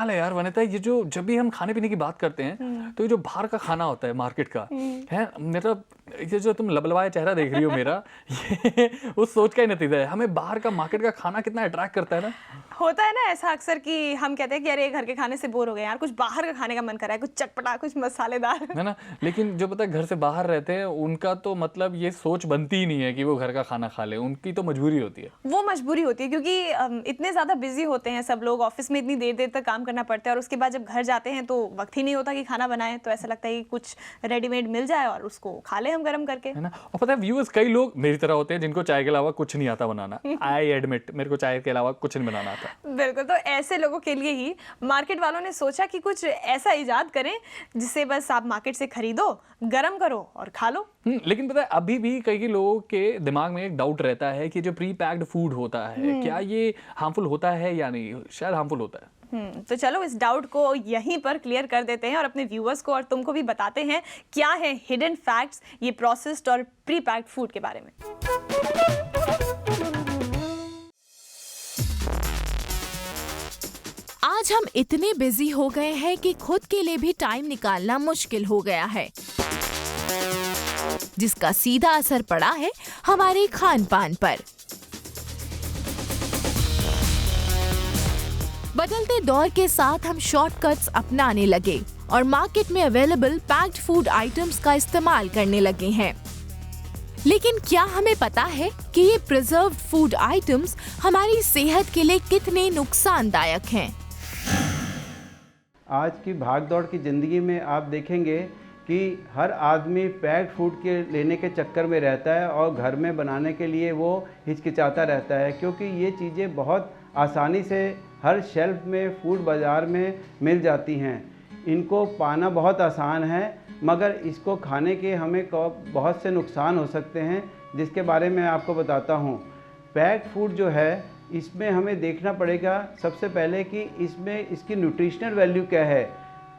कमाल है यार वनिता, ये जो जब भी हम खाने पीने की बात करते हैं तो ये जो बाहर का खाना होता है मार्केट का है, मतलब ये जो तुम लबलबाया चेहरा देख रही हो मेरा, ये उस सोच का ही नतीजा है। हमें बाहर का मार्केट का खाना कितना अट्रैक्ट करता है ना। होता है ना ऐसा अक्सर कि हम कहते हैं कि अरे घर के खाने से बोर हो गए यार, कुछ बाहर का खाने का मन कर रहा है, कुछ चटपटा, कुछ मसालेदार, है ना। लेकिन जो पता है घर से बाहर रहते हैं उनका तो मतलब ये सोच बनती ही नहीं है कि वो घर का खाना खा ले, उनकी तो मजबूरी होती है। वो मजबूरी होती है क्योंकि इतने ज़्यादा बिजी होते हैं सब लोग, ऑफिस में इतनी देर देर तक काम करना पड़ता है और उसके बाद जब घर जाते हैं तो वक्त ही नहीं होता कि खाना बनाएं, तो ऐसा लगता है कि कुछ रेडीमेड मिल जाए और उसको खा ले हम गर्म करके, है ना। और पता है व्यूअर्स कई लोग मेरी तरह होते हैं जिनको चाय के अलावा कुछ नहीं आता बनाना। आई एडमिट, मेरे को चाय के अलावा कुछ नहीं बनाना आता। बिल्कुल। तो ऐसे लोगों के लिए ही मार्केट वालों ने सोचा कि कुछ ऐसा इजाद करें जिससे बस आप मार्केट से खरीदो, गरम करो और खा लो। लेकिन पता है अभी भी कई लोगों के दिमाग में एक डाउट रहता है कि जो प्री पैक्ड फूड होता है क्या ये हार्मफुल होता है या नहीं। शायद हार्मफुल होता है। तो चलो इस डाउट को यहीं पर क्लियर कर देते हैं और अपने व्यूअर्स को और तुमको भी बताते हैं क्या है हिडन फैक्ट्स ये प्रोसेस्ड और प्री पैक्ड फूड के बारे में। आज हम इतने बिजी हो गए हैं कि खुद के लिए भी टाइम निकालना मुश्किल हो गया है, जिसका सीधा असर पड़ा है हमारे खान पान पर। बदलते दौर के साथ हम शॉर्टकट्स अपनाने लगे और मार्केट में अवेलेबल पैक्ड फूड आइटम्स का इस्तेमाल करने लगे हैं। लेकिन क्या हमें पता है कि ये प्रिजर्व्ड फूड आइटम्स हमारी सेहत के लिए कितने नुकसानदायक हैं? आज की भागदौड़ की ज़िंदगी में आप देखेंगे कि हर आदमी पैक्ड फूड के लेने के चक्कर में रहता है और घर में बनाने के लिए वो हिचकिचाता रहता है, क्योंकि ये चीज़ें बहुत आसानी से हर शेल्फ में फूड बाज़ार में मिल जाती हैं। इनको पाना बहुत आसान है, मगर इसको खाने के हमें बहुत से नुकसान हो सकते हैं, जिसके बारे में आपको बताता हूँ। पैक्ड फूड जो है इसमें हमें देखना पड़ेगा सबसे पहले कि इसमें इसकी न्यूट्रिशनल वैल्यू क्या है।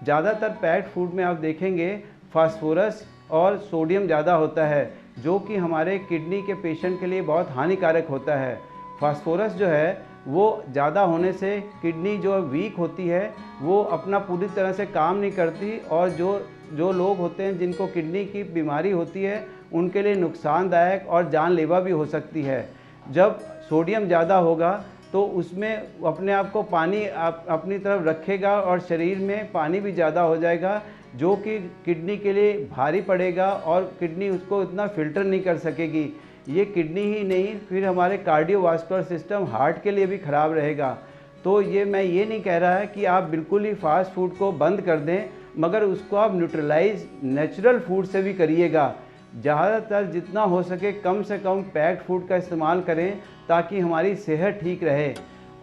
ज़्यादातर पैक्ड फूड में आप देखेंगे फास्फोरस और सोडियम ज़्यादा होता है, जो कि हमारे किडनी के पेशेंट के लिए बहुत हानिकारक होता है। फास्फोरस जो है वो ज़्यादा होने से किडनी जो वीक होती है वो अपना पूरी तरह से काम नहीं करती, और जो लोग होते हैं जिनको किडनी की बीमारी होती है उनके लिए नुकसानदायक और जानलेवा भी हो सकती है। जब सोडियम ज़्यादा होगा तो उसमें अपने आप को पानी अपनी तरफ रखेगा और शरीर में पानी भी ज़्यादा हो जाएगा, जो कि किडनी के लिए भारी पड़ेगा और किडनी उसको इतना फिल्टर नहीं कर सकेगी। ये किडनी ही नहीं, फिर हमारे कार्डियोवास्कुलर सिस्टम, हार्ट के लिए भी ख़राब रहेगा। तो मैं ये नहीं कह रहा है कि आप बिल्कुल ही फास्ट फूड को बंद कर दें, मगर उसको आप न्यूट्रलाइज नेचुरल फूड से भी करिएगा। ज़्यादातर जितना हो सके कम से कम पैक्ड फूड का इस्तेमाल करें ताकि हमारी सेहत ठीक रहे।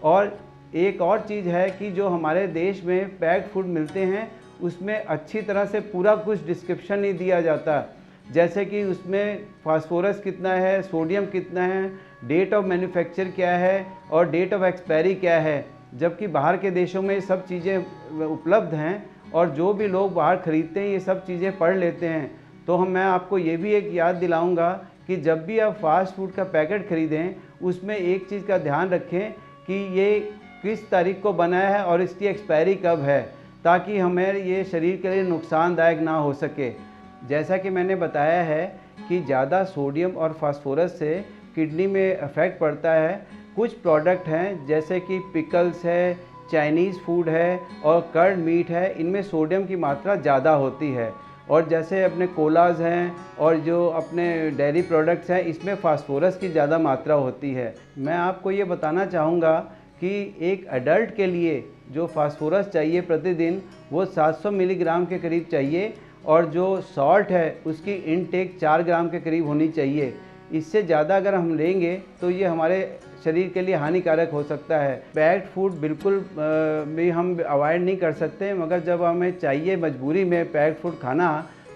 और एक और चीज़ है कि जो हमारे देश में पैक्ड फूड मिलते हैं उसमें अच्छी तरह से पूरा कुछ डिस्क्रिप्शन नहीं दिया जाता, जैसे कि उसमें फास्फोरस कितना है, सोडियम कितना है, डेट ऑफ मैन्युफैक्चर क्या है और डेट ऑफ एक्सपायरी क्या है। जबकि बाहर के देशों में ये सब चीज़ें उपलब्ध हैं और जो भी लोग बाहर ख़रीदते हैं ये सब चीज़ें पढ़ लेते हैं। तो मैं आपको ये भी एक याद दिलाऊंगा कि जब भी आप फास्ट फूड का पैकेट ख़रीदें उसमें एक चीज़ का ध्यान रखें कि ये किस तारीख को बना है और इसकी एक्सपायरी कब है, ताकि हमें ये शरीर के लिए नुकसानदायक ना हो सके। जैसा कि मैंने बताया है कि ज़्यादा सोडियम और फास्फोरस से किडनी में इफ़ेक्ट पड़ता है। कुछ प्रोडक्ट हैं जैसे कि पिकल्स है, चाइनीज़ फूड है और कर्ड मीट है, इनमें सोडियम की मात्रा ज़्यादा होती है। और जैसे अपने कोलाज हैं और जो अपने डेयरी प्रोडक्ट्स हैं इसमें फास्फोरस की ज़्यादा मात्रा होती है। मैं आपको ये बताना चाहूँगा कि एक एडल्ट के लिए जो फास्फोरस चाहिए प्रतिदिन वो 700 मिलीग्राम के करीब चाहिए, और जो सॉल्ट है उसकी इनटेक 4 ग्राम के करीब होनी चाहिए। इससे ज़्यादा अगर हम लेंगे तो ये हमारे शरीर के लिए हानिकारक हो सकता है। पैक्ड फूड बिल्कुल भी हम अवॉइड नहीं कर सकते, मगर जब हमें चाहिए मजबूरी में पैक्ड फूड खाना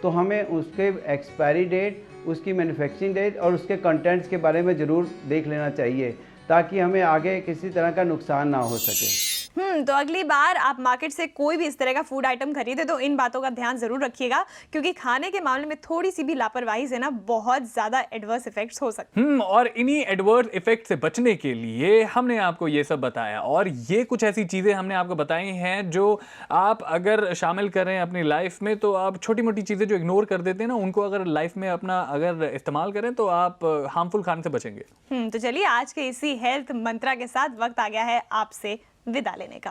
तो हमें उसके एक्सपायरी डेट, उसकी मैन्युफैक्चरिंग डेट और उसके कंटेंट्स के बारे में ज़रूर देख लेना चाहिए, ताकि हमें आगे किसी तरह का नुकसान ना हो सके। तो अगली बार आप मार्केट से कोई भी इस तरह का फूड आइटम खरीदे तो इन बातों का ध्यान जरूर रखिएगा, क्योंकि खाने के मामले में थोड़ी सी भी लापरवाही से ना बहुत ज्यादा एडवर्स इफेक्ट्स हो सकते हैं। और इन्हीं एडवर्स इफेक्ट से बचने के लिए हमने आपको ये सब बताया, और ये कुछ ऐसी चीजें हमने आपको बताई हैं जो आप अगर शामिल करें अपनी लाइफ में, तो आप छोटी मोटी चीजें जो इग्नोर कर देते हैं ना, उनको अगर लाइफ में अपना अगर इस्तेमाल करें तो आप हार्मफुल खाने से बचेंगे। तो चलिए आज के इसी हेल्थ मंत्रा के साथ वक्त आ गया है आपसे विदा लेने का।